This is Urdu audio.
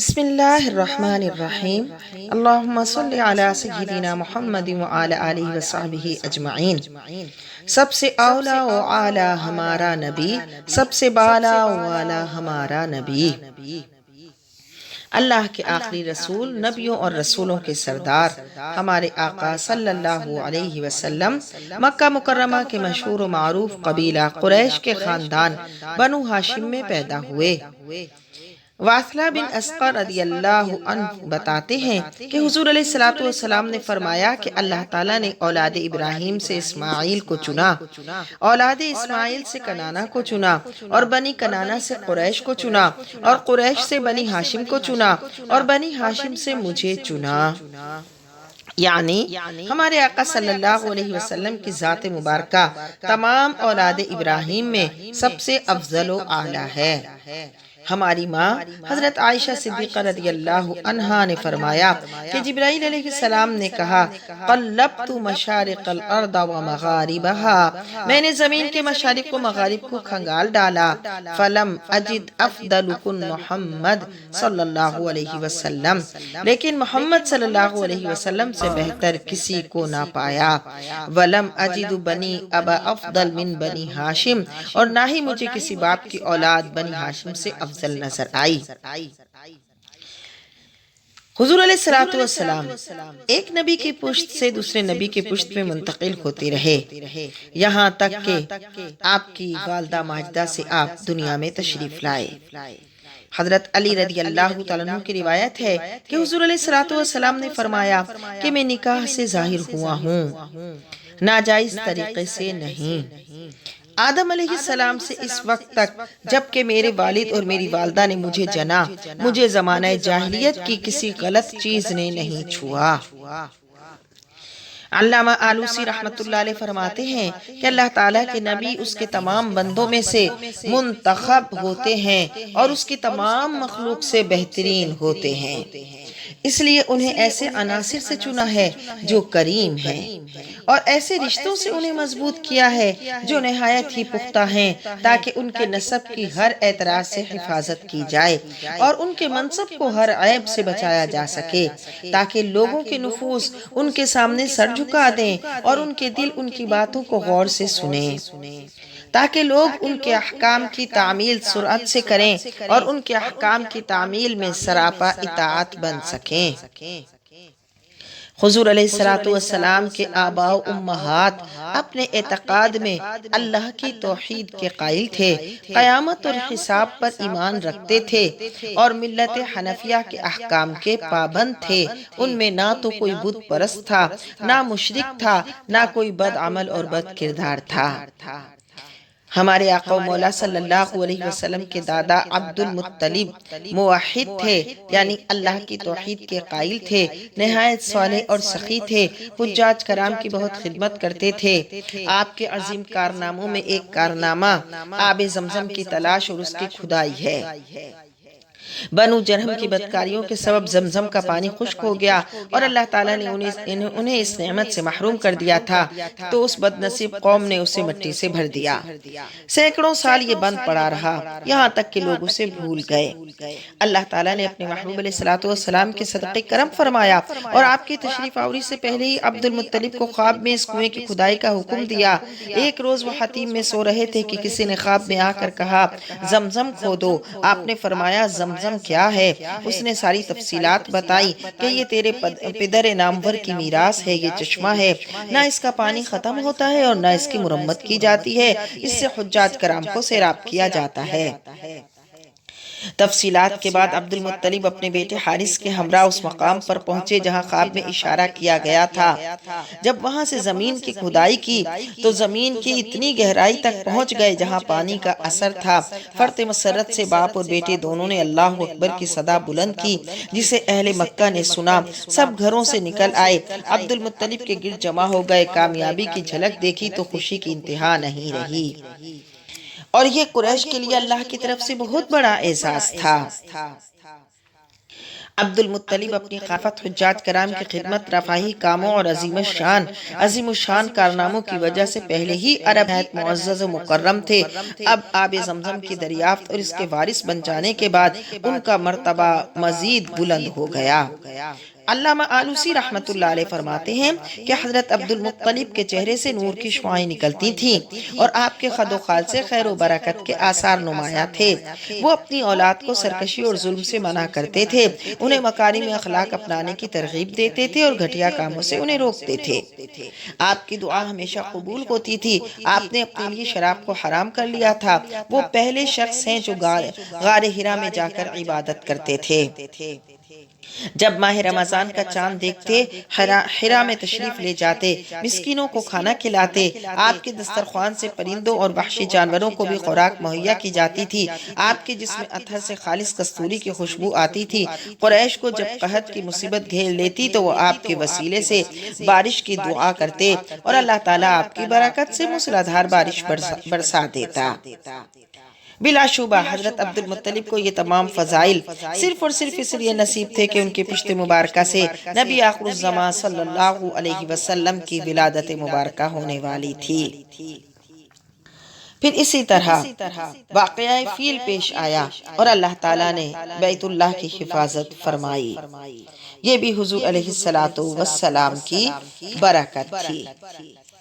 بسم اللہ الرحمن الرحیم اللہم صلی علی سیدنا محمد وعلی آلہ وصحبہ اجمعین۔ سب سے اولا و اعلی ہمارا نبی، سب سے بالا و اعلی ہمارا نبی، اللہ کے آخری رسول، نبیوں اور رسولوں کے سردار، ہمارے آقا صلی اللہ علیہ وسلم مکہ مکرمہ کے مشہور و معروف قبیلہ قریش کے خاندان بنو ہاشم میں پیدا ہوئے۔ واثلہ بن اسقع رضی اللہ عنہ بتاتے ہیں کہ حضور علیہ السلام نے فرمایا کہ اللہ تعالیٰ نے اولاد ابراہیم سے اسماعیل کو چنا، اولاد اسماعیل سے کنانہ کو چنا، اور بنی کنانہ سے قریش کو چنا، اور قریش سے بنی ہاشم کو چنا، اور بنی ہاشم سے مجھے چنا۔ یعنی ہمارے آقا صلی اللہ علیہ وسلم کی ذات مبارکہ تمام اولاد ابراہیم میں سب سے افضل و اعلیٰ ہے۔ ہماری ماں حضرت عائشہ صدیقہ رضی اللہ عنہا نے فرمایا کہ جبرائیل علیہ السلام نے کہا، قلبت مشارق الارض و مغاربها، میں نے زمین کے مشارق و مغارب کو کھنگال ڈالا، فلم اجد افضلکن محمد صلی اللہ علیہ وسلم، لیکن محمد صلی اللہ علیہ وسلم سے بہتر کسی کو نہ پایا، ولم اجد بنی ابا افضل من بنی ہاشم، اور نہ ہی مجھے کسی باپ کی اولاد بنی ہاشم سے افضل نظر آئی۔ حضور علیہ السلام ایک نبی کی پشت سے دوسرے نبی کی پشت میں منتقل ہوتے رہے، یہاں تک کہ آپ کی والدہ ماجدہ سے آپ دنیا میں تشریف لائے۔ حضرت علی رضی اللہ تعالیٰ عنہ کی روایت ہے کہ حضور علیہ السلام نے فرمایا کہ میں نکاح سے ظاہر ہوا ہوں، ناجائز طریقے سے نہیں، آدم علیہ السلام سے اس وقت تک جب کہ میرے والد اور میری والدہ نے مجھے جنا، مجھے زمانہ جاہلیت کی کسی غلط چیز نے نہیں چھوا۔ علامہ آلوسی رحمت اللہ علیہ فرماتے ہیں کہ اللہ تعالیٰ کے نبی اس کے تمام بندوں میں سے منتخب ہوتے ہیں اور اس کی تمام مخلوق سے بہترین ہوتے ہیں، اس لیے انہیں ایسے عناصر سے چنا ہے جو کریم ہیں، اور ایسے رشتوں سے انہیں مضبوط کیا ہے جو نہایت ہی پختہ ہیں، تاکہ ان کے نسب کی ہر اعتراض سے حفاظت کی جائے اور ان کے منصب کو ہر عیب سے بچایا جا سکے، تاکہ لوگوں کے نفوس ان کے سامنے سر جھکا دیں اور ان کے دل ان کی باتوں کو غور سے سنیں، تاکہ لوگ ان کے احکام کی تعمیل سرعت سے کریں اور ان کے احکام کی تعمیل میں سراپا اطاعت بن سکیں۔ حضور علیہ السلام کے آباء و امہات اپنے اعتقاد میں اللہ کی توحید کے قائل تھے، قیامت اور حساب پر ایمان رکھتے تھے، اور ملت حنفیہ کے احکام کے پابند تھے۔ ان میں نہ تو کوئی بت پرست تھا، نہ مشرک تھا، نہ کوئی بد عمل اور بد کردار تھا۔ ہمارے آقا و مولا صلی اللہ علیہ وسلم کے دادا عبد المطلب موحد تھے، یعنی اللہ کی توحید کے قائل تھے، نہایت صالح اور سخی تھے، حجاج کرام کی بہت خدمت کرتے تھے۔ آپ کے عظیم کارناموں میں ایک کارنامہ آب زمزم کی تلاش اور اس کی کھدائی ہے۔ بنو جرہم کی بدکاریوں کے سبب زمزم کا پانی خشک ہو گیا اور اللہ تعالیٰ نے انہیں اس نعمت سے محروم کر دیا تھا، تو اس بد نصیب قوم نے اسے مٹی سے بھر دیا۔ سینکڑوں سال یہ بند پڑا رہا، یہاں تک کہ لوگ اسے بھول گئے۔ اللہ تعالیٰ نے اپنے محبوب علیہ السلام کے صدقے کرم فرمایا اور آپ کی تشریف آوری سے پہلے ہی عبد المطلب کو خواب میں اس کنویں کی کھدائی کا حکم دیا۔ ایک روز وہ حتیم میں سو رہے تھے کہ کسی نے خواب میں آ کر کہا، زمزم کھودو۔ آپ نے فرمایا، زمزم کیا ہے؟ اس نے ساری تفصیلات بتائی کہ یہ تیرے پدر نامور کی میراث ہے، یہ چشمہ ہے، نہ اس کا پانی ختم ہوتا ہے اور نہ اس کی مرمت کی جاتی ہے، اس سے حجاج کرام کو سیراب کیا جاتا ہے۔ تفصیلات کے بعد عبد المطلب اپنے بیٹے حارث کے ہمراہ اس مقام پر پہنچے جہاں خواب میں اشارہ کیا گیا تھا۔ جب وہاں سے زمین کی کھدائی کی تو زمین کی اتنی گہرائی تک پہنچ گئے جہاں پانی کا اثر تھا۔ فرط مسرت سے باپ اور بیٹے دونوں نے اللہ اکبر کی صدا بلند کی، جسے اہل مکہ نے سنا، سب گھروں سے نکل آئے، عبد المطلب کے گرد جمع ہو گئے۔ کامیابی کی جھلک دیکھی تو خوشی کی انتہا نہیں رہی، اور یہ قریش کے لیے اللہ کی طرف سے بہت بڑا اعزاز تھا۔ عبد المطلب اپنی خافت حجاج کرام کی خدمت، رفاہی کاموں اور عظیم الشان کارناموں کی وجہ سے پہلے ہی عرب نہایت معزز و مکرم تھے۔ اب آب زمزم کی دریافت اور اس کے وارث بن جانے کے بعد ان کا مرتبہ مزید بلند ہو گیا۔ علامہ آلوسی رحمۃ اللہ علیہ فرماتے ہیں کہ حضرت عبد المطلب کے چہرے سے نور کی شعاعیں نکلتی تھیں اور آپ کے خد و خال سے خیر و برکت کے آثار نمایاں تھے۔ وہ اپنی اولاد کو سرکشی اور ظلم سے منع کرتے تھے، انہیں مکارم اخلاق اپنانے کی ترغیب دیتے تھے اور گھٹیا کاموں سے انہیں روکتے تھے۔ آپ کی دعا ہمیشہ قبول ہوتی تھی۔ آپ نے اپنے لیے شراب کو حرام کر لیا تھا۔ وہ پہلے شخص ہیں جو غار ہرا میں جا کر عبادت کرتے تھے۔ جب ماہ رمضان کا چاند دیکھتے حرا میں تشریف لے جاتے، مسکینوں کو کھانا کھلاتے۔ آپ کے دسترخوان سے پرندوں اور وحشی جانوروں کو بھی خوراک مہیا کی جاتی تھی۔ آپ کے جسم اطہر سے خالص کستوری کی خوشبو آتی تھی۔ قریش کو جب قحط کی مصیبت گھیر لیتی تو وہ آپ کے وسیلے سے بارش کی دعا کرتے اور اللہ تعالیٰ آپ کی برکت سے موسلادھار بارش برسا دیتا۔ بلا شبہ حضرت عبد المطلب کو یہ تمام فضائل صرف اور صرف اس لیے نصیب تھے کہ ان کے پشت مبارکہ سے نبی آخر الزمان صلی اللہ علیہ وسلم کی ولادت مبارکہ ہونے والی تھی۔ پھر اسی طرح واقعہ فیل پیش آیا اور اللہ تعالیٰ نے بیت اللہ کی حفاظت فرمائی۔ یہ بھی حضور علیہ الصلوۃ والسلام کی برکت تھی۔